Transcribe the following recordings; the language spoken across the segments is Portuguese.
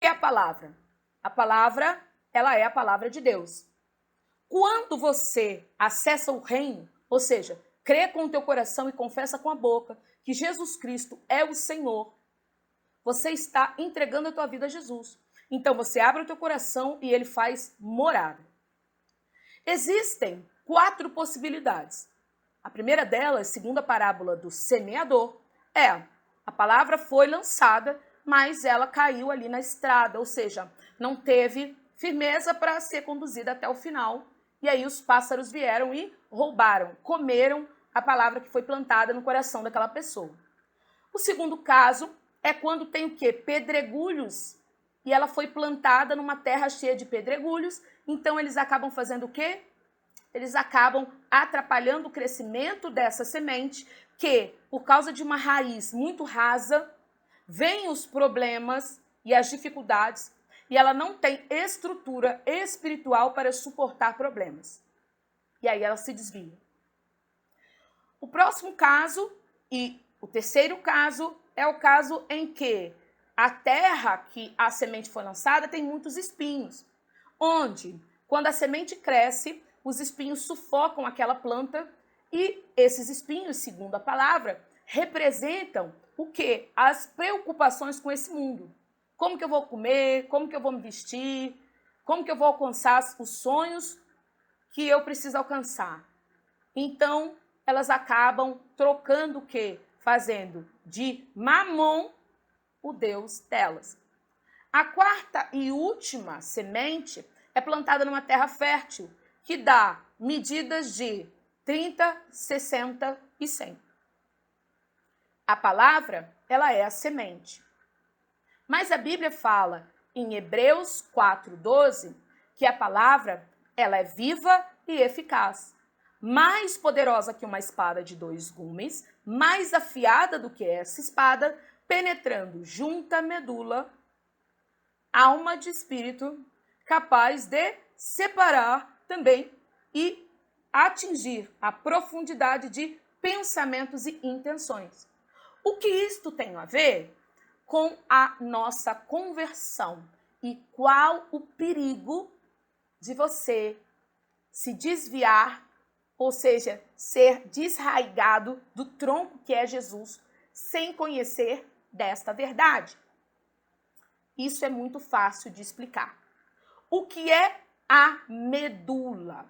é a palavra? A palavra, ela é a palavra de Deus. Quando você acessa o reino, ou seja, crê com o teu coração e confessa com a boca que Jesus Cristo é o Senhor, você está entregando a tua vida a Jesus. Então você abre o teu coração e ele faz morada. Existem 4 possibilidades. A primeira delas, segundo a parábola do semeador, é a palavra foi lançada, mas ela caiu ali na estrada, ou seja, não teve firmeza para ser conduzida até o final. E aí os pássaros vieram e roubaram, comeram a palavra que foi plantada no coração daquela pessoa. O segundo caso é quando tem o quê? Pedregulhos. E ela foi plantada numa terra cheia de pedregulhos, então eles acabam fazendo o quê? Eles acabam atrapalhando o crescimento dessa semente, que, por causa de uma raiz muito rasa, vêm os problemas e as dificuldades, e ela não tem estrutura espiritual para suportar problemas. E aí ela se desvia. O próximo caso, e o terceiro caso, é o caso em que a terra que a semente foi lançada tem muitos espinhos, onde, quando a semente cresce, os espinhos sufocam aquela planta e esses espinhos, segundo a palavra, representam o quê? As preocupações com esse mundo. Como que eu vou comer? Como que eu vou me vestir? Como que eu vou alcançar os sonhos que eu preciso alcançar? Então, elas acabam trocando o quê? Fazendo de Mamon o Deus delas. A quarta e última semente é plantada numa terra fértil, que dá medidas de 30, 60 e 100. A palavra, ela é a semente. Mas a Bíblia fala em Hebreus 4:12 que a palavra, ela é viva e eficaz, mais poderosa que uma espada de 2 gumes, mais afiada do que essa espada, penetrando junta medula, alma de espírito, capaz de separar também e atingir a profundidade de pensamentos e intenções. O que isto tem a ver com a nossa conversão e qual o perigo de você se desviar, ou seja, ser desraigado do tronco que é Jesus, sem conhecer desta verdade. Isso é muito fácil de explicar. O que é a medula?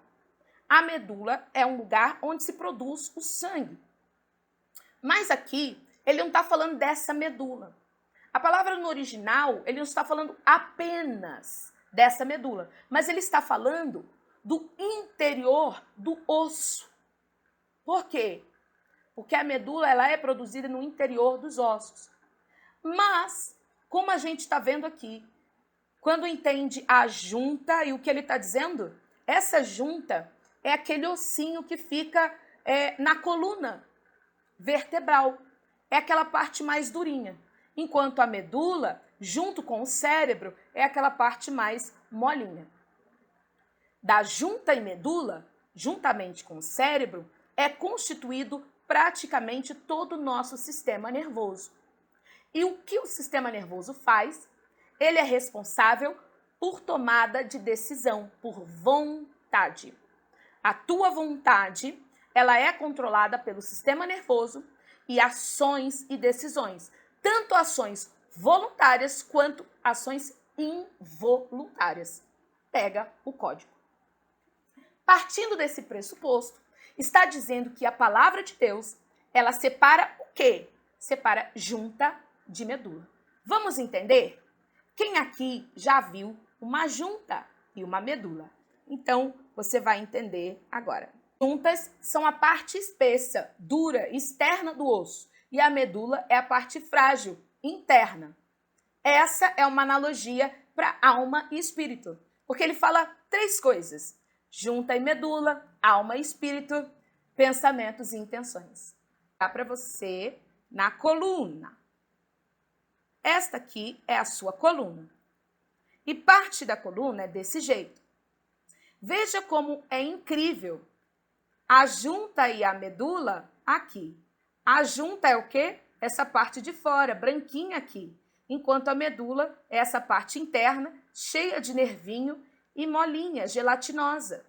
A medula é um lugar onde se produz o sangue. Mas aqui, ele não está falando dessa medula. A palavra no original, ele não está falando apenas dessa medula, mas ele está falando do interior do osso. Por quê? Porque a medula, ela é produzida no interior dos ossos. Mas, como a gente está vendo aqui, quando entende a junta e o que ele está dizendo, essa junta é aquele ossinho que fica na coluna vertebral. É aquela parte mais durinha. Enquanto a medula, junto com o cérebro, é aquela parte mais molinha. Da junta e medula, juntamente com o cérebro, é constituído praticamente todo o nosso sistema nervoso. E o que o sistema nervoso faz? Ele é responsável por tomada de decisão, por vontade. A tua vontade, ela é controlada pelo sistema nervoso e ações e decisões, tanto ações voluntárias quanto ações involuntárias. Pega o código. Partindo desse pressuposto, está dizendo que a palavra de Deus, ela separa o quê? Separa junta de medula. Vamos entender? Quem aqui já viu uma junta e uma medula? Então, você vai entender agora. Juntas são a parte espessa, dura, externa do osso, e a medula é a parte frágil, interna. Essa é uma analogia para alma e espírito, porque ele fala 3 coisas: junta e medula, alma e espírito, pensamentos e intenções. Dá para você na coluna. Esta aqui é a sua coluna. E parte da coluna é desse jeito. Veja como é incrível. A junta e a medula aqui. A junta é o quê? Essa parte de fora, branquinha aqui. enquanto a medula é essa parte interna, cheia de nervinho e molinha, gelatinosa.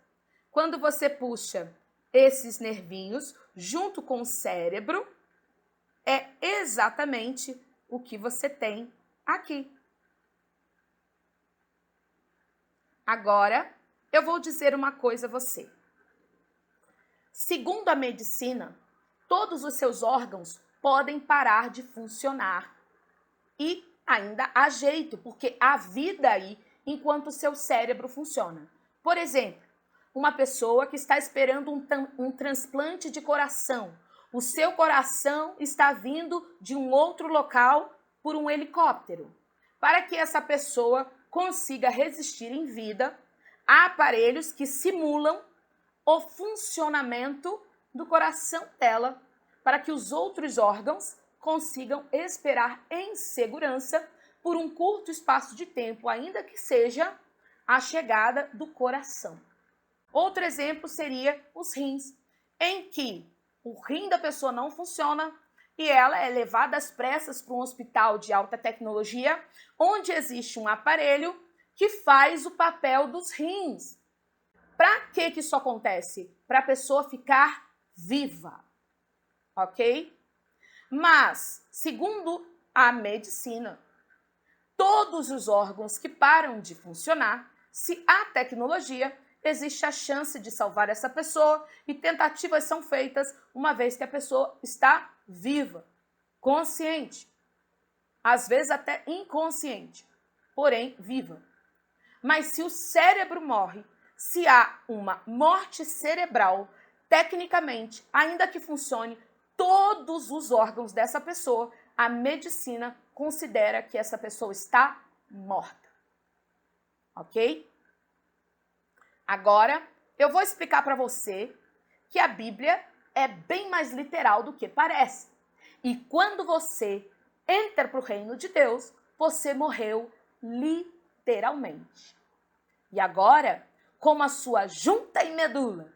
Quando você puxa esses nervinhos junto com o cérebro, é exatamente o que você tem aqui. Agora, eu vou dizer uma coisa a você. Segundo a medicina, todos os seus órgãos podem parar de funcionar. E ainda há jeito, porque há vida aí enquanto o seu cérebro funciona. Por exemplo, uma pessoa que está esperando um transplante de coração. O seu coração está vindo de um outro local por um helicóptero. Para que essa pessoa consiga resistir em vida, há aparelhos que simulam o funcionamento do coração dela, para que os outros órgãos consigam esperar em segurança por um curto espaço de tempo, ainda que seja a chegada do coração. Outro exemplo seria os rins, em que o rim da pessoa não funciona e ela é levada às pressas para um hospital de alta tecnologia, onde existe um aparelho que faz o papel dos rins. Para que isso acontece? Para a pessoa ficar viva, ok? Mas, segundo a medicina, todos os órgãos que param de funcionar, se há tecnologia, existe a chance de salvar essa pessoa e tentativas são feitas uma vez que a pessoa está viva, consciente, às vezes até inconsciente, porém viva. Mas se o cérebro morre, se há uma morte cerebral, tecnicamente, ainda que funcione todos os órgãos dessa pessoa, a medicina considera que essa pessoa está morta. Ok? Agora, eu vou explicar para você que a Bíblia é bem mais literal do que parece. E quando você entra para o reino de Deus, você morreu literalmente. E agora, como a sua junta e medula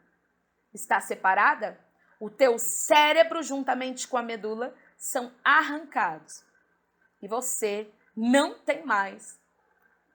está separada, o teu cérebro juntamente com a medula são arrancados. E você não tem mais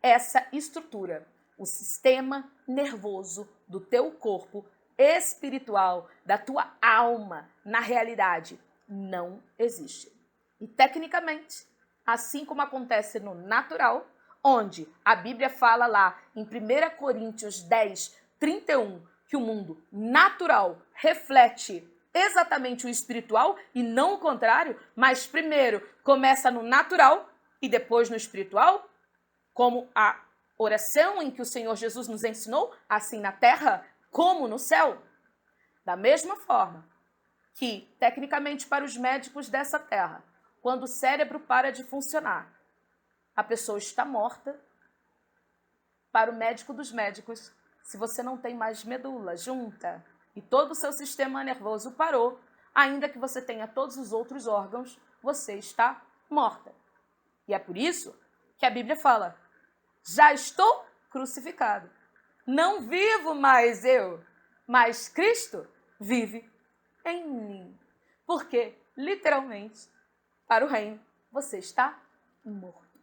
essa estrutura. O sistema nervoso do teu corpo espiritual, da tua alma, na realidade, não existe. E tecnicamente, assim como acontece no natural, onde a Bíblia fala lá em 1 Coríntios 10, 31, que o mundo natural reflete exatamente o espiritual e não o contrário, mas primeiro começa no natural e depois no espiritual, como a oração em que o Senhor Jesus nos ensinou, assim na terra como no céu. Da mesma forma que, tecnicamente, para os médicos dessa terra, quando o cérebro para de funcionar, a pessoa está morta. Para o médico dos médicos, se você não tem mais medula junta e todo o seu sistema nervoso parou, ainda que você tenha todos os outros órgãos, você está morta. E é por isso que a Bíblia fala: já estou crucificado. Não vivo mais eu, mas Cristo vive em mim. Porque, literalmente, para o reino, você está morto.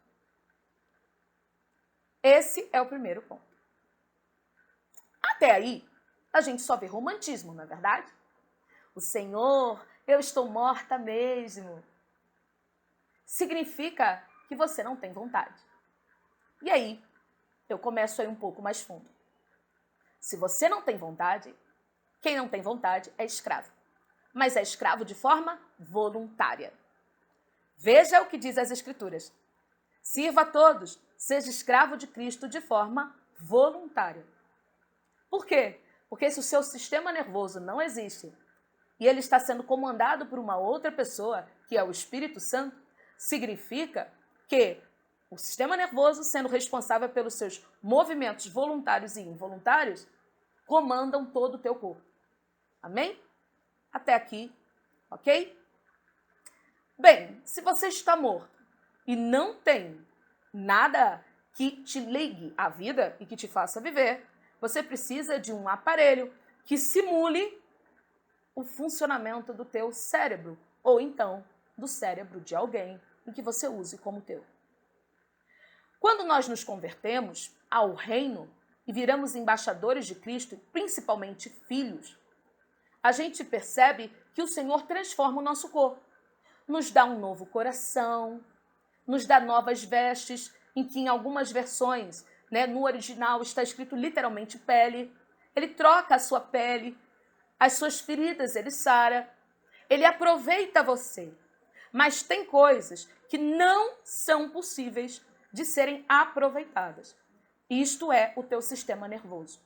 Esse é o primeiro ponto. Até aí, a gente só vê romantismo, não é verdade? O Senhor, eu estou morta mesmo. Significa que você não tem vontade. E aí, eu começo aí um pouco mais fundo. Se você não tem vontade, quem não tem vontade é escravo. Mas é escravo de forma voluntária. Veja o que diz as Escrituras. Sirva a todos, seja escravo de Cristo de forma voluntária. Por quê? Porque se o seu sistema nervoso não existe e ele está sendo comandado por uma outra pessoa, que é o Espírito Santo, significa que o sistema nervoso, sendo responsável pelos seus movimentos voluntários e involuntários, comandam todo o teu corpo. Amém? Até aqui, ok? Bem, se você está morto e não tem nada que te ligue à vida e que te faça viver, você precisa de um aparelho que simule o funcionamento do teu cérebro, ou então do cérebro de alguém e que você use como teu. Quando nós nos convertemos ao reino e viramos embaixadores de Cristo, principalmente filhos, a gente percebe que o Senhor transforma o nosso corpo, nos dá um novo coração, nos dá novas vestes, em que em algumas versões, no original está escrito literalmente pele. Ele troca a sua pele, as suas feridas ele sara, ele aproveita você. Mas tem coisas que não são possíveis de serem aproveitadas. Isto é o teu sistema nervoso.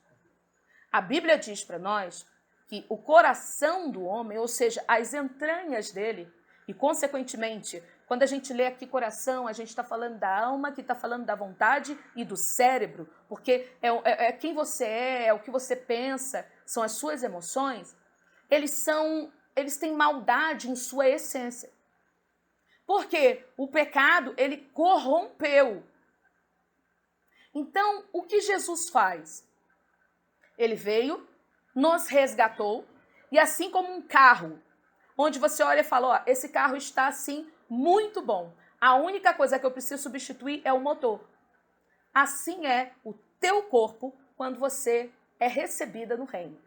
A Bíblia diz para nós que o coração do homem, ou seja, as entranhas dele, e consequentemente, quando a gente lê aqui coração, a gente está falando da alma, que está falando da vontade e do cérebro, porque é quem você é o que você pensa, são as suas emoções, eles têm maldade em sua essência. Porque o pecado, ele corrompeu. Então, o que Jesus faz? Ele veio, nos resgatou, e assim como um carro, onde você olha e fala, ó, esse carro está assim muito bom. A única coisa que eu preciso substituir é o motor. Assim é o teu corpo quando você é recebida no reino.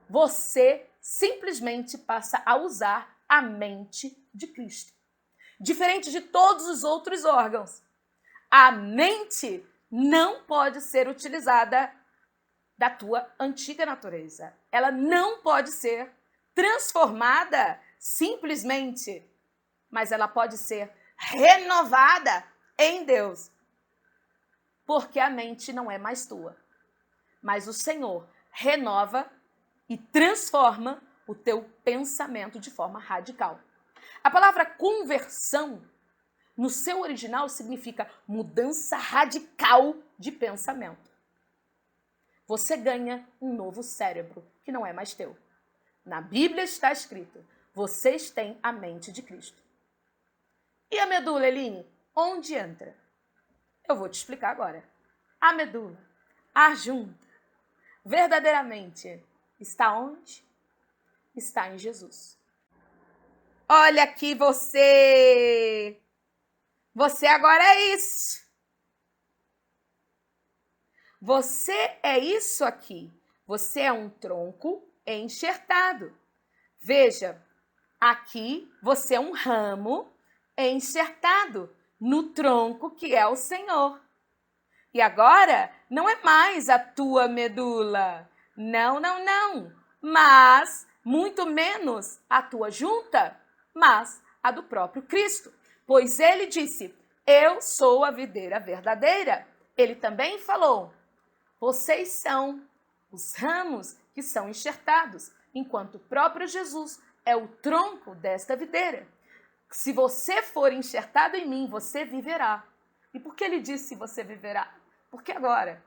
Você simplesmente passa a usar a mente de Cristo. Diferente de todos os outros órgãos. A mente não pode ser utilizada da tua antiga natureza. Ela não pode ser transformada simplesmente, mas ela pode ser renovada em Deus. Porque a mente não é mais tua, mas o Senhor renova e transforma o teu pensamento de forma radical. A palavra conversão, no seu original, significa mudança radical de pensamento. Você ganha um novo cérebro, que não é mais teu. Na Bíblia está escrito, vocês têm a mente de Cristo. E a medula, Eline, onde entra? Eu vou te explicar agora. A medula, a junta, verdadeiramente, está onde? Está em Jesus. Olha aqui você! Você agora é isso. Você é isso aqui. Você é um tronco enxertado. Veja, aqui você é um ramo enxertado no tronco que é o Senhor. E agora não é mais a tua medula. Não, não, não. Mas, muito menos a tua junta, mas a do próprio Cristo. Pois ele disse, eu sou a videira verdadeira. Ele também falou, vocês são os ramos que são enxertados, enquanto o próprio Jesus é o tronco desta videira. Se você for enxertado em mim, você viverá. E por que ele disse você viverá? Porque agora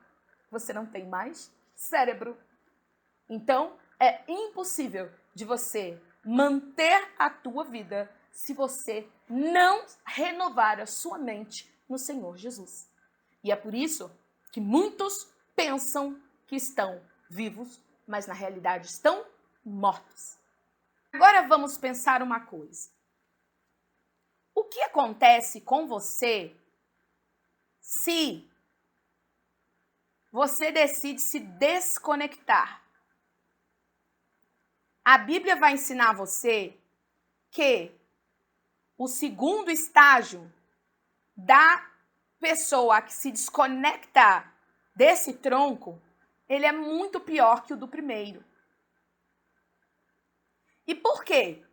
você não tem mais cérebro. Então, é impossível de você manter a tua vida se você não renovar a sua mente no Senhor Jesus. E é por isso que muitos pensam que estão vivos, mas na realidade estão mortos. Agora vamos pensar uma coisa. O que acontece com você se você decide se desconectar? A Bíblia vai ensinar você que o segundo estágio da pessoa que se desconecta desse tronco, ele é muito pior que o do primeiro. E por quê?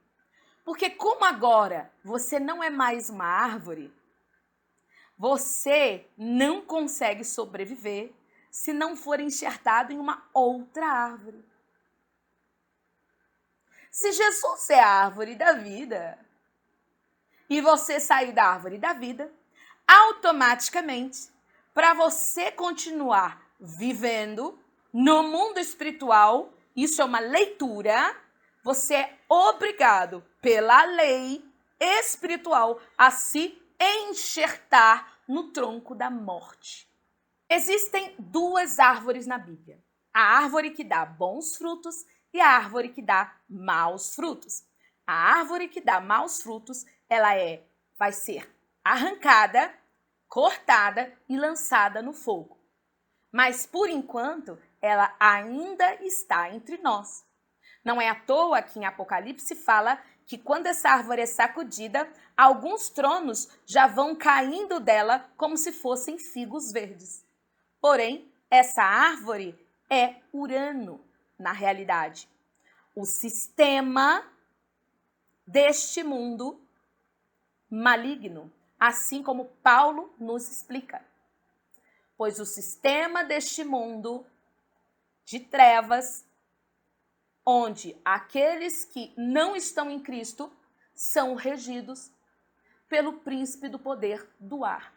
Porque como agora você não é mais uma árvore, você não consegue sobreviver se não for enxertado em uma outra árvore. Se Jesus é a árvore da vida e você sair da árvore da vida, automaticamente, para você continuar vivendo no mundo espiritual, isso é uma leitura, você é obrigado pela lei espiritual a se enxertar no tronco da morte. Existem duas árvores na Bíblia. A árvore que dá bons frutos e a árvore que dá maus frutos. A árvore que dá maus frutos, ela vai ser arrancada cortada e lançada no fogo. Mas, por enquanto, ela ainda está entre nós. Não é à toa que em Apocalipse fala que quando essa árvore é sacudida, alguns tronos já vão caindo dela como se fossem figos verdes. Porém, essa árvore é Urano, na realidade. O sistema deste mundo maligno, assim como Paulo nos explica. Pois o sistema deste mundo de trevas, onde aqueles que não estão em Cristo são regidos pelo príncipe do poder do ar.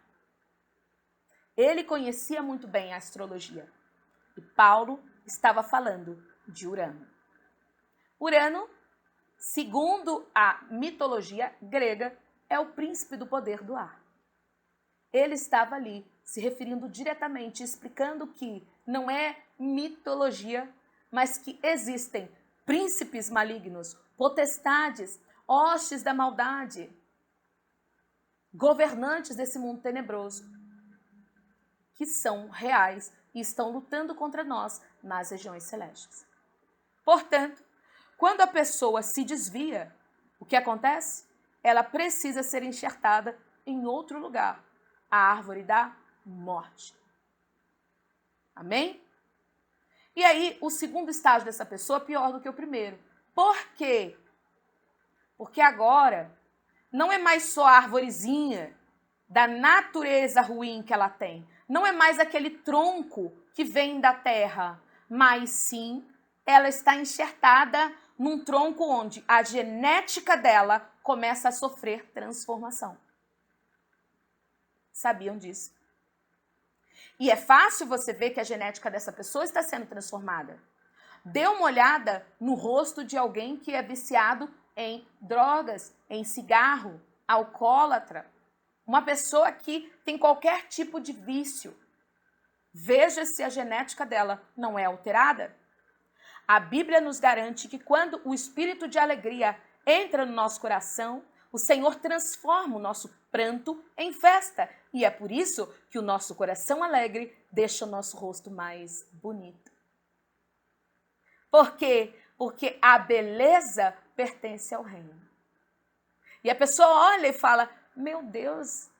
Ele conhecia muito bem a astrologia e Paulo estava falando de Urano. Urano, segundo a mitologia grega, é o príncipe do poder do ar. Ele estava ali se referindo diretamente, explicando que não é mitologia, mas que existem príncipes malignos, potestades, hostes da maldade, governantes desse mundo tenebroso, que são reais e estão lutando contra nós nas regiões celestes. Portanto, quando a pessoa se desvia, o que acontece? Ela precisa ser enxertada em outro lugar, a árvore da morte. Amém? E aí, o segundo estágio dessa pessoa é pior do que o primeiro. Por quê? Porque agora não é mais só a arvorezinha da natureza ruim que ela tem. Não é mais aquele tronco que vem da terra, mas sim ela está enxertada num tronco onde a genética dela começa a sofrer transformação. Sabiam disso? E é fácil você ver que a genética dessa pessoa está sendo transformada. Dê uma olhada no rosto de alguém que é viciado em drogas, em cigarro, alcoólatra. Uma pessoa que tem qualquer tipo de vício. Veja se a genética dela não é alterada. A Bíblia nos garante que quando o espírito de alegria entra no nosso coração, o Senhor transforma o nosso pranto em festa. E é por isso que o nosso coração alegre deixa o nosso rosto mais bonito. Por quê? Porque a beleza pertence ao reino. E a pessoa olha e fala, meu Deus,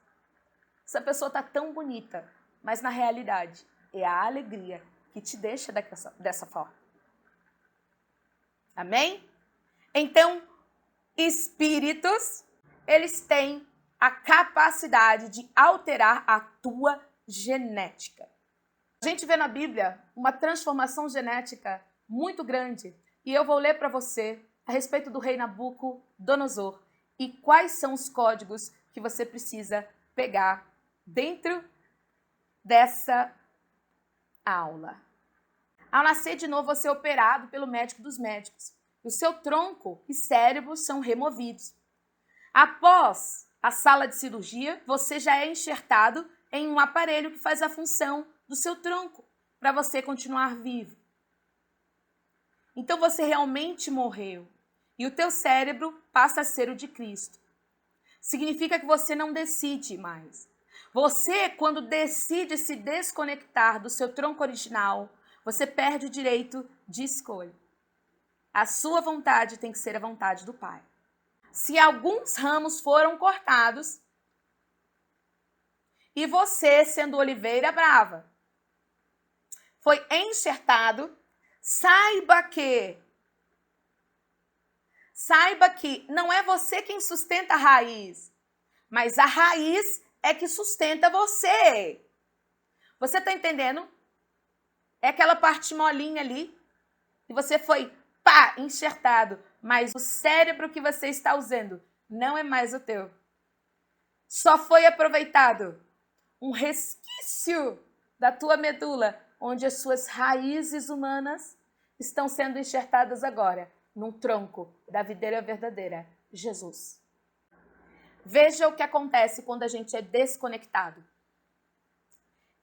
essa pessoa está tão bonita. Mas na realidade, é a alegria que te deixa dessa forma. Amém? Então, espíritos, eles têm a capacidade de alterar a tua genética. A gente vê na Bíblia uma transformação genética muito grande. E eu vou ler para você a respeito do rei Nabucodonosor e quais são os códigos que você precisa pegar dentro dessa aula. Ao nascer de novo, você é operado pelo médico dos médicos. O seu tronco e cérebro são removidos. Após a sala de cirurgia, você já é enxertado em um aparelho que faz a função do seu tronco, para você continuar vivo. Então você realmente morreu e o teu cérebro passa a ser o de Cristo. Significa que você não decide mais. Você, quando decide se desconectar do seu tronco original, você perde o direito de escolha. A sua vontade tem que ser a vontade do Pai. Se alguns ramos foram cortados e você, sendo oliveira brava, foi enxertado, saiba que não é você quem sustenta a raiz, mas a raiz é que sustenta você. Você está entendendo? É aquela parte molinha ali e você foi, enxertado, mas o cérebro que você está usando não é mais o teu. Só foi aproveitado um resquício da tua medula, onde as suas raízes humanas estão sendo enxertadas agora num tronco da videira verdadeira, Jesus. Veja o que acontece quando a gente é desconectado.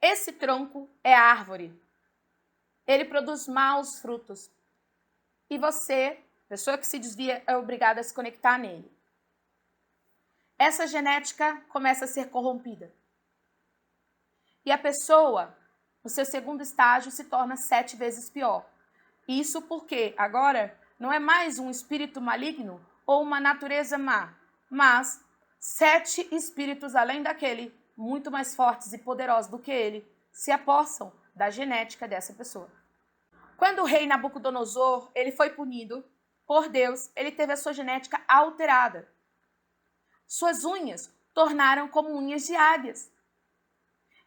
Esse tronco é a árvore. Ele produz maus frutos. E você, pessoa que se desvia, é obrigada a se conectar nele. Essa genética começa a ser corrompida. E a pessoa, no seu segundo estágio, se torna 7 vezes pior. Isso porque agora não é mais um espírito maligno ou uma natureza má, mas 7 espíritos além daquele, muito mais fortes e poderosos do que ele, se apossam da genética dessa pessoa. Quando o rei Nabucodonosor ele foi punido por Deus, ele teve a sua genética alterada. Suas unhas tornaram como unhas de águias.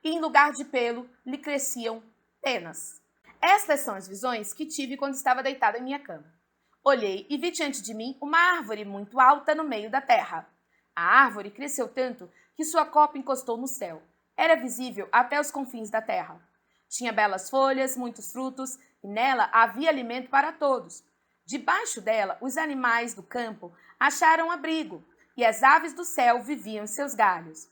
E em lugar de pelo, lhe cresciam penas. Estas são as visões que tive quando estava deitada em minha cama. Olhei e vi diante de mim uma árvore muito alta no meio da terra. A árvore cresceu tanto que sua copa encostou no céu. Era visível até os confins da terra. Tinha belas folhas, muitos frutos, e nela havia alimento para todos. Debaixo dela, os animais do campo acharam abrigo, e as aves do céu viviam em seus galhos.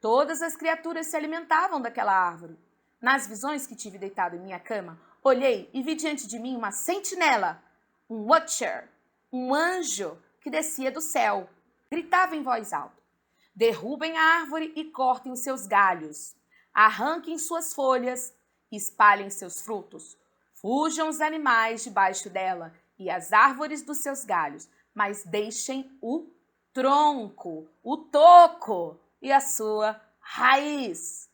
Todas as criaturas se alimentavam daquela árvore. Nas visões que tive deitado em minha cama, olhei e vi diante de mim uma sentinela, um watcher, um anjo que descia do céu. Gritava em voz alta: derrubem a árvore e cortem os seus galhos. Arranquem suas folhas e espalhem seus frutos. Fujam os animais debaixo dela e as árvores dos seus galhos, mas deixem o tronco, o toco e a sua raiz,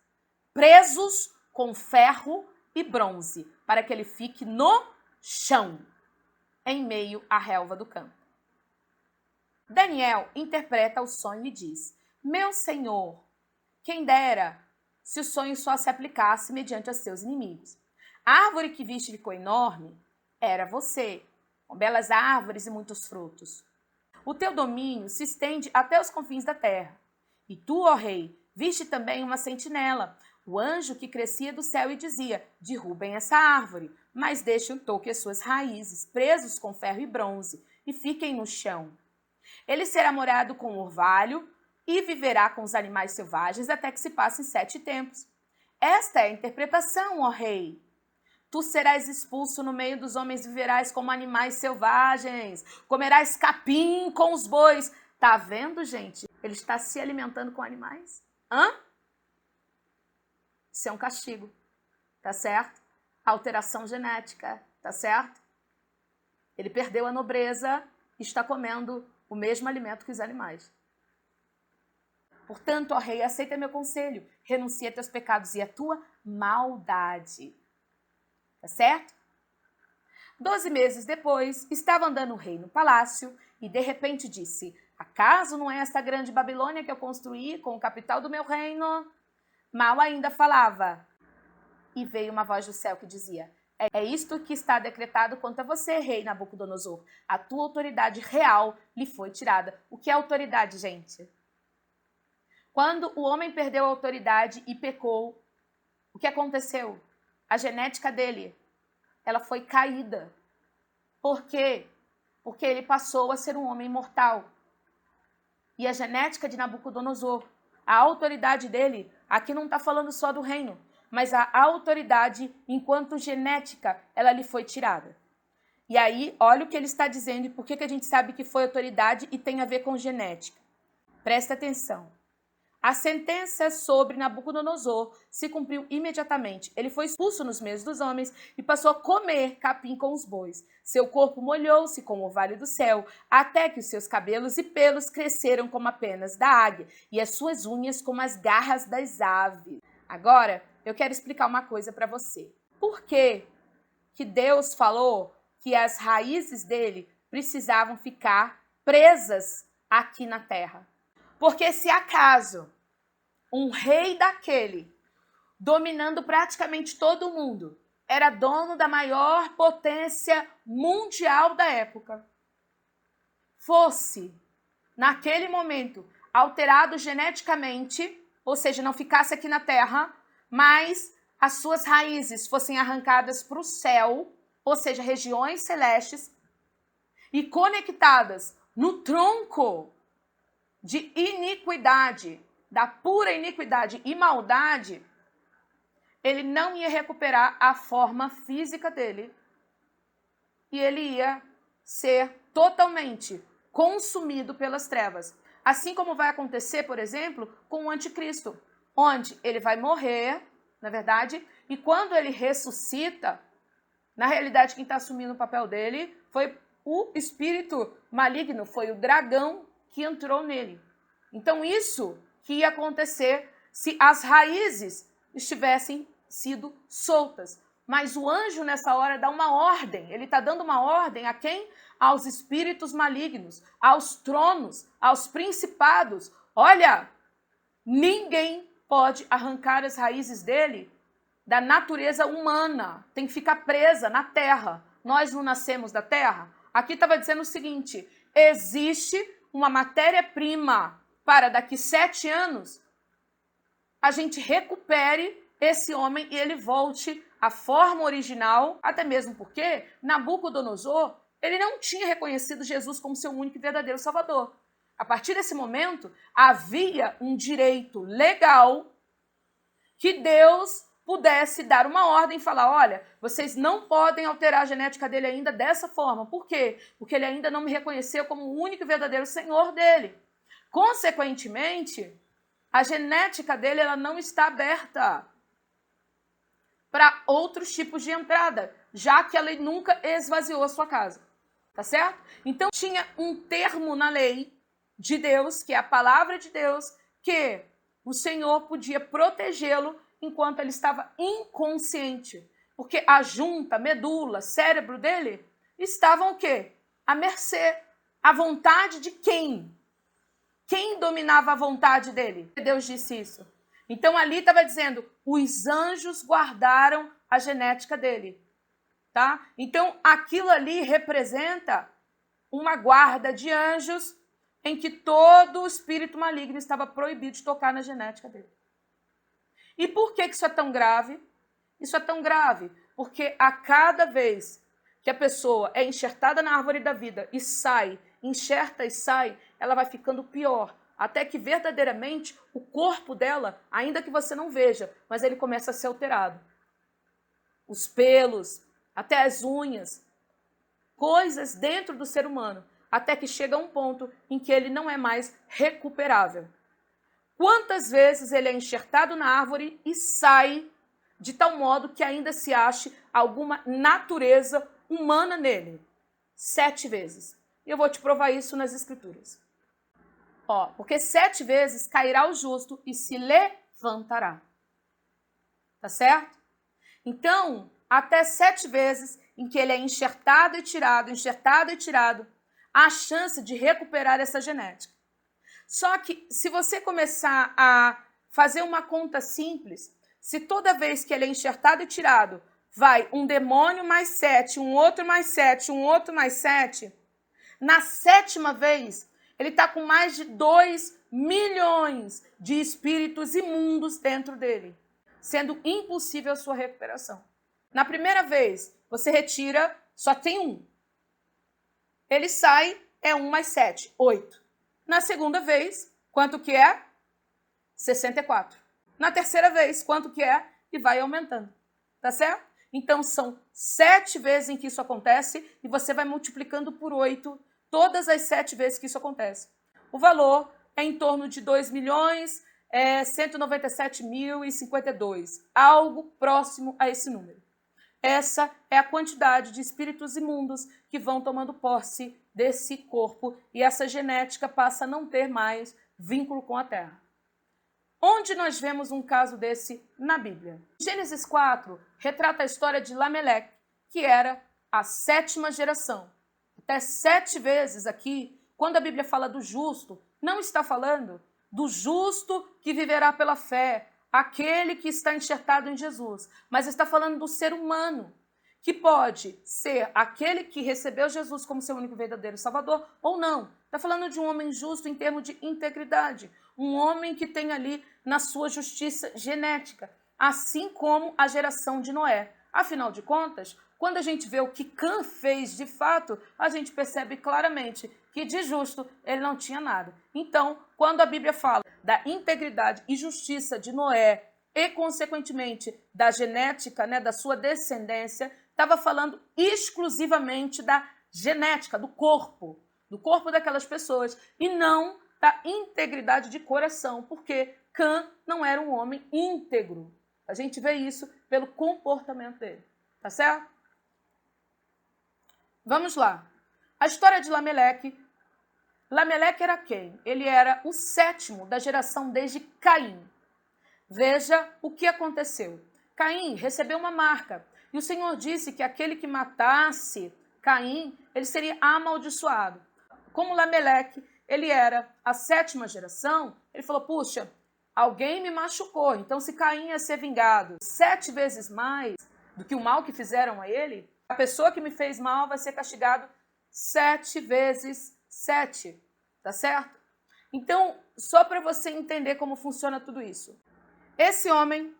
presos com ferro e bronze, para que ele fique no chão, em meio à relva do campo. Daniel interpreta o sonho e diz: meu senhor, quem dera se o sonho só se aplicasse mediante aos seus inimigos. A árvore que viste ficou enorme, era você, com belas árvores e muitos frutos. O teu domínio se estende até os confins da terra. E tu, ó rei, viste também uma sentinela, o anjo que crescia do céu e dizia: derrubem essa árvore, mas deixem o toco e as suas raízes, presos com ferro e bronze, e fiquem no chão. Ele será morado com o orvalho e viverá com os animais selvagens até que se passem 7 tempos. Esta é a interpretação, ó rei. Tu serás expulso no meio dos homens, viverás como animais selvagens, comerás capim com os bois. Tá vendo, gente? Ele está se alimentando com animais. Isso é um castigo, tá certo? Alteração genética, tá certo? Ele perdeu a nobreza e está comendo o mesmo alimento que os animais. Portanto, ó rei, aceita meu conselho, renuncia a teus pecados e a tua maldade. Tá certo? 12 meses depois, estava andando o rei no palácio e de repente disse: acaso não é esta grande Babilônia que eu construí com o capital do meu reino? Mal ainda falava, e veio uma voz do céu que dizia: é isto que está decretado contra você, rei Nabucodonosor. A tua autoridade real lhe foi tirada. O que é autoridade, gente? Quando o homem perdeu a autoridade e pecou, o que aconteceu? A genética dele, ela foi caída. Por quê? Porque ele passou a ser um homem mortal. E a genética de Nabucodonosor, a autoridade dele, aqui não está falando só do reino, mas a autoridade enquanto genética, ela lhe foi tirada. E aí, olha o que ele está dizendo e por que a gente sabe que foi autoridade e tem a ver com genética. Presta atenção. A sentença sobre Nabucodonosor se cumpriu imediatamente. Ele foi expulso nos meios dos homens e passou a comer capim com os bois. Seu corpo molhou-se como o orvalho do céu, até que os seus cabelos e pelos cresceram como as penas da águia e as suas unhas como as garras das aves. Agora, eu quero explicar uma coisa para você. Por que Deus falou que as raízes dele precisavam ficar presas aqui na terra? Porque se acaso um rei daquele, dominando praticamente todo o mundo, era dono da maior potência mundial da época, fosse, naquele momento, alterado geneticamente, ou seja, não ficasse aqui na terra, mas as suas raízes fossem arrancadas para o céu, ou seja, regiões celestes, e conectadas no tronco de iniquidade, da pura iniquidade e maldade, ele não ia recuperar a forma física dele e ele ia ser totalmente consumido pelas trevas. Assim como vai acontecer, por exemplo, com o anticristo. onde ele vai morrer, na verdade, e quando ele ressuscita, na realidade quem está assumindo o papel dele foi o espírito maligno, foi o dragão que entrou nele. Então isso que ia acontecer se as raízes estivessem sido soltas. Mas o anjo nessa hora dá uma ordem, ele está dando uma ordem a quem? Aos espíritos malignos, aos tronos, aos principados. Olha, ninguém pode arrancar as raízes dele da natureza humana, tem que ficar presa na terra. Nós não nascemos da terra? Aqui estava dizendo o seguinte, existe uma matéria-prima para daqui 7 anos a gente recupere esse homem e ele volte à forma original, até mesmo porque Nabucodonosor, ele não tinha reconhecido Jesus como seu único e verdadeiro Salvador. A partir desse momento, havia um direito legal que Deus pudesse dar uma ordem e falar, olha, vocês não podem alterar a genética dele ainda dessa forma. Por quê? Porque ele ainda não me reconheceu como o único e verdadeiro Senhor dele. Consequentemente, a genética dele ela não está aberta para outros tipos de entrada, já que ela nunca esvaziou a sua casa. Tá certo? Então, tinha um termo na lei de Deus, que é a palavra de Deus, que o Senhor podia protegê-lo enquanto ele estava inconsciente. Porque a junta, medula, cérebro dele estavam o quê? À mercê. À vontade de quem? Quem dominava a vontade dele? Deus disse isso. Então ali estava dizendo, os anjos guardaram a genética dele. Tá? Então aquilo ali representa uma guarda de anjos em que todo o espírito maligno estava proibido de tocar na genética dele. E por que isso é tão grave? Isso é tão grave porque a cada vez que a pessoa é enxertada na árvore da vida e sai, enxerta e sai, ela vai ficando pior. Até que verdadeiramente o corpo dela, ainda que você não veja, mas ele começa a ser alterado. Os pelos, até as unhas, coisas dentro do ser humano, até que chega a um ponto em que ele não é mais recuperável. Quantas vezes ele é enxertado na árvore e sai de tal modo que ainda se ache alguma natureza humana nele? 7 vezes. E eu vou te provar isso nas escrituras. Ó, porque 7 vezes cairá o justo e se levantará. Tá certo? Então, até 7 vezes em que ele é enxertado e tirado, há chance de recuperar essa genética. Só que se você começar a fazer uma conta simples, se toda vez que ele é enxertado e tirado, vai um demônio mais 7, um outro mais 7, um outro mais 7, na 7ª vez, ele está com mais de 2 milhões de espíritos imundos dentro dele, sendo impossível a sua recuperação. Na primeira vez, você retira, só tem um. Ele sai, é 1 mais 7, 8. Na segunda vez, quanto que é? 64. Na terceira vez, quanto que é? E vai aumentando. Tá certo? Então, são 7 vezes em que isso acontece e você vai multiplicando por 8 todas as 7 vezes que isso acontece. O valor é em torno de 2.197.052, algo próximo a esse número. Essa é a quantidade de espíritos imundos que vão tomando posse desse corpo e essa genética passa a não ter mais vínculo com a terra. Onde nós vemos um caso desse na Bíblia? Gênesis 4 retrata a história de Lameleque, que era a 7ª geração. Até 7 vezes aqui, quando a Bíblia fala do justo, não está falando do justo que viverá pela fé, aquele que está enxertado em Jesus, mas está falando do ser humano, que pode ser aquele que recebeu Jesus como seu único e verdadeiro Salvador ou não. Está falando de um homem justo em termos de integridade, um homem que tem ali na sua justiça genética, assim como a geração de Noé. Afinal de contas, quando a gente vê o que Cã fez de fato, a gente percebe claramente que de justo ele não tinha nada. Então, quando a Bíblia fala da integridade e justiça de Noé e, consequentemente, da genética, né, da sua descendência, estava falando exclusivamente da genética, do corpo daquelas pessoas, e não da integridade de coração, porque Cã não era um homem íntegro. A gente vê isso pelo comportamento dele. Tá certo? Vamos lá. A história de Lameleque. Lameleque era quem? Ele era o 7º da geração desde Caim. Veja o que aconteceu. Caim recebeu uma marca. E o Senhor disse que aquele que matasse Caim, ele seria amaldiçoado. Como Lameleque, ele era a 7ª geração, ele falou, puxa, alguém me machucou. Então, se Caim ia ser vingado 7 vezes mais do que o mal que fizeram a ele, a pessoa que me fez mal vai ser castigado 7 vezes 7. Tá certo? Então, só para você entender como funciona tudo isso. Esse homem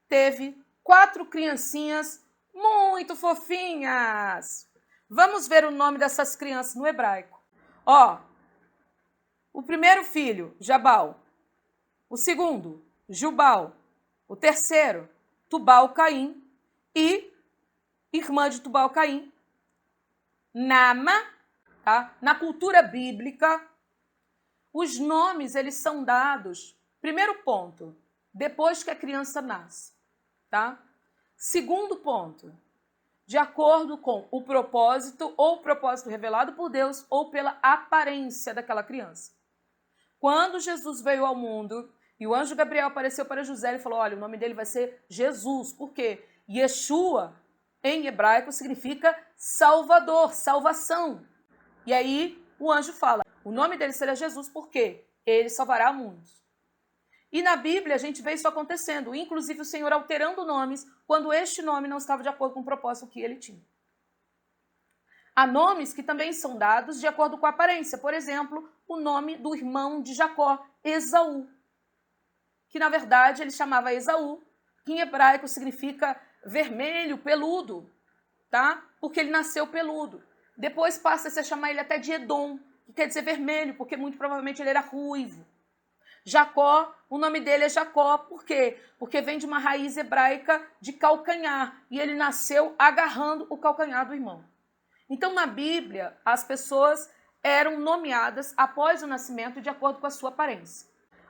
teve 4 criancinhas muito fofinhas. Vamos ver o nome dessas crianças no hebraico. Ó, o primeiro filho, Jabal. O segundo, Jubal. O terceiro, Tubal-Caim. E, irmã de Tubal-Caim, Nama. Tá? Na cultura bíblica, os nomes eles são dados, primeiro ponto, depois que a criança nasce. Tá? Segundo ponto, de acordo com o propósito ou o propósito revelado por Deus ou pela aparência daquela criança. Quando Jesus veio ao mundo e o anjo Gabriel apareceu para José e falou, olha, o nome dele vai ser Jesus. Por quê? Yeshua, em hebraico, significa Salvador, salvação. E aí o anjo fala, o nome dele será Jesus porque ele salvará muitos. E na Bíblia a gente vê isso acontecendo, inclusive o Senhor alterando nomes quando este nome não estava de acordo com o propósito que ele tinha. Há nomes que também são dados de acordo com a aparência. Por exemplo, o nome do irmão de Jacó, Esaú, que na verdade ele chamava Esaú, que em hebraico significa vermelho, peludo, tá? Porque ele nasceu peludo. Depois passa-se a chamar ele até de Edom, que quer dizer vermelho, porque muito provavelmente ele era ruivo. Jacó, o nome dele é Jacó, por quê? Porque vem de uma raiz hebraica de calcanhar, e ele nasceu agarrando o calcanhar do irmão. Então, na Bíblia, as pessoas eram nomeadas após o nascimento de acordo com a sua aparência.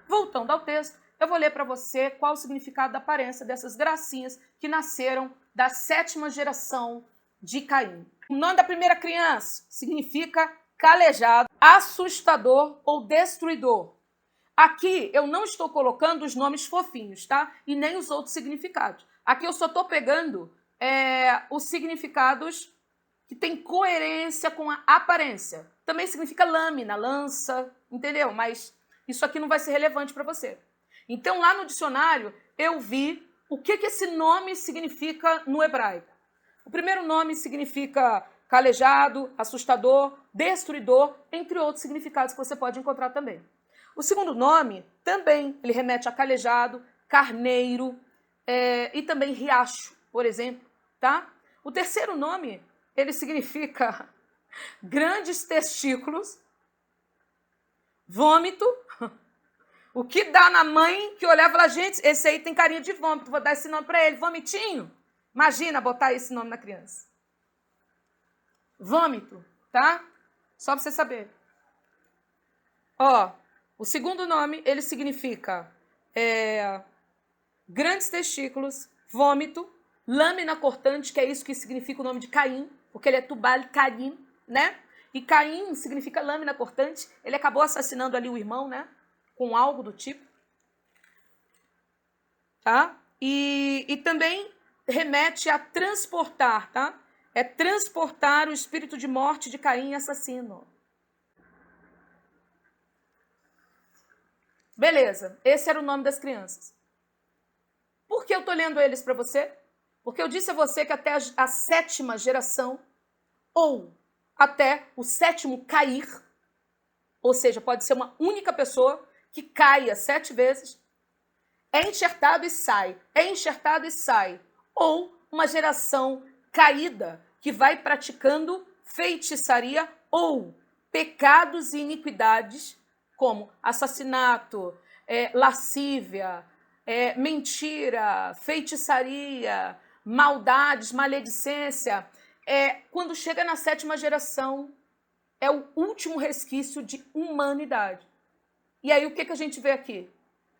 Voltando ao texto, eu vou ler para você qual o significado da aparência dessas gracinhas que nasceram da 7ª geração de Caim. O nome da primeira criança significa calejado, assustador ou destruidor. Aqui eu não estou colocando os nomes fofinhos, tá? E nem os outros significados. Aqui eu só estou pegando os significados que têm coerência com a aparência. Também significa lâmina, lança, entendeu? Mas isso aqui não vai ser relevante para você. Então, lá no dicionário, eu vi o que esse nome significa no hebraico. O primeiro nome significa calejado, assustador, destruidor, entre outros significados que você pode encontrar também. O segundo nome, também, ele remete a calejado, carneiro e também riacho, por exemplo, tá? O terceiro nome, ele significa grandes testículos, vômito, o que dá na mãe que olhava e falava, gente, esse aí tem carinha de vômito, vou dar esse nome para ele, vomitinho. Imagina botar esse nome na criança. Vômito, tá? Só para você saber. Ó, o segundo nome, ele significa grandes testículos, vômito, lâmina cortante, que é isso que significa o nome de Caim, porque ele é Tubal-Caim, né? E Caim significa lâmina cortante, ele acabou assassinando ali o irmão, né? Com algo do tipo. Tá? E também remete a transportar, tá? É transportar o espírito de morte de Caim, assassino. Beleza, esse era o nome das crianças. Por que eu estou lendo eles para você? Porque eu disse a você que até a 7ª geração, ou até o 7º cair, ou seja, pode ser uma única pessoa que caia 7 vezes, é enxertado e sai, é enxertado e sai. Ou uma geração caída que vai praticando feitiçaria ou pecados e iniquidades como assassinato, lascívia, mentira, feitiçaria, maldades, maledicência. Quando chega na 7ª geração, é o último resquício de humanidade. E aí o que a gente vê aqui?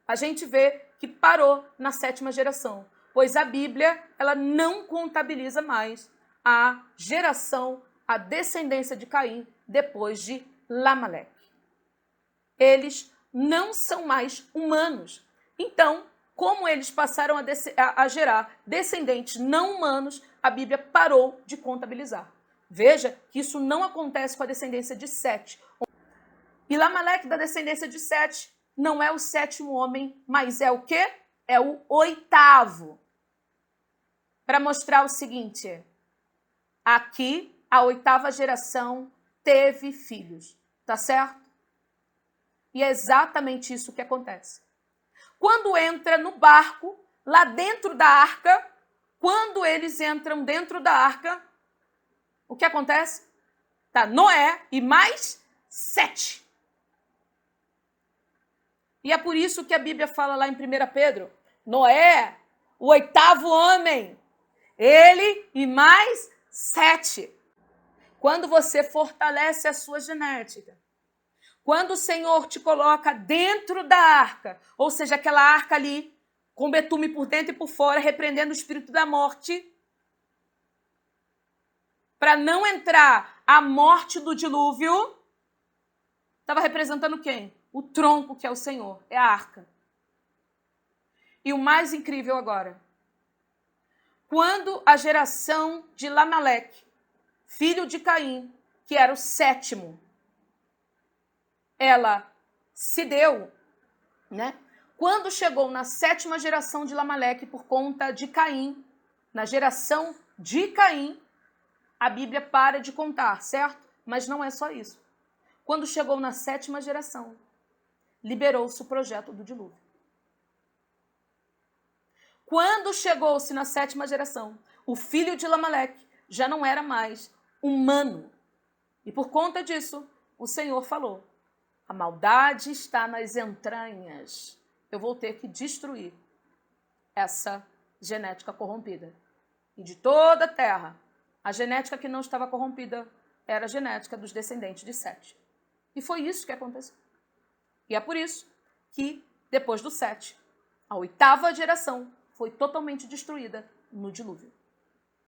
a gente vê que parou na 7ª geração, pois a Bíblia ela não contabiliza mais a geração, a descendência de Caim depois de Lamaleque. Eles não são mais humanos. Então, como eles passaram a gerar descendentes não humanos, a Bíblia parou de contabilizar. Veja que isso não acontece com a descendência de Sete. E Lamaleque, da descendência de Sete, não é o 7º homem, mas é o quê? É o 8º. Para mostrar o seguinte, aqui a 8ª geração teve filhos, tá certo? E é exatamente isso que acontece. Quando entra no barco, lá dentro da arca, quando eles entram dentro da arca, o que acontece? Tá Noé e mais 7. E é por isso que a Bíblia fala lá em 1 Pedro, Noé, o 8º homem, ele e mais 7. Quando você fortalece a sua genética, quando o Senhor te coloca dentro da arca, ou seja, aquela arca ali, com betume por dentro e por fora, repreendendo o espírito da morte, para não entrar a morte do dilúvio, estava representando quem? O tronco, que é o Senhor, é a arca. E o mais incrível agora, quando a geração de Lamaleque, filho de Caim, que era o 7º, ela se deu, né? Quando chegou na 7ª geração de Lamaleque por conta de Caim, na geração de Caim, a Bíblia para de contar, certo? Mas não é só isso. Quando chegou na 7ª geração, liberou-se o projeto do dilúvio. Quando chegou-se na 7ª geração, o filho de Lamaleque já não era mais humano. E por conta disso, o Senhor falou, a maldade está nas entranhas. Eu vou ter que destruir essa genética corrompida. E de toda a terra, a genética que não estava corrompida era a genética dos descendentes de Sete. E foi isso que aconteceu. E é por isso que, depois do 7, a 8ª geração foi totalmente destruída no dilúvio.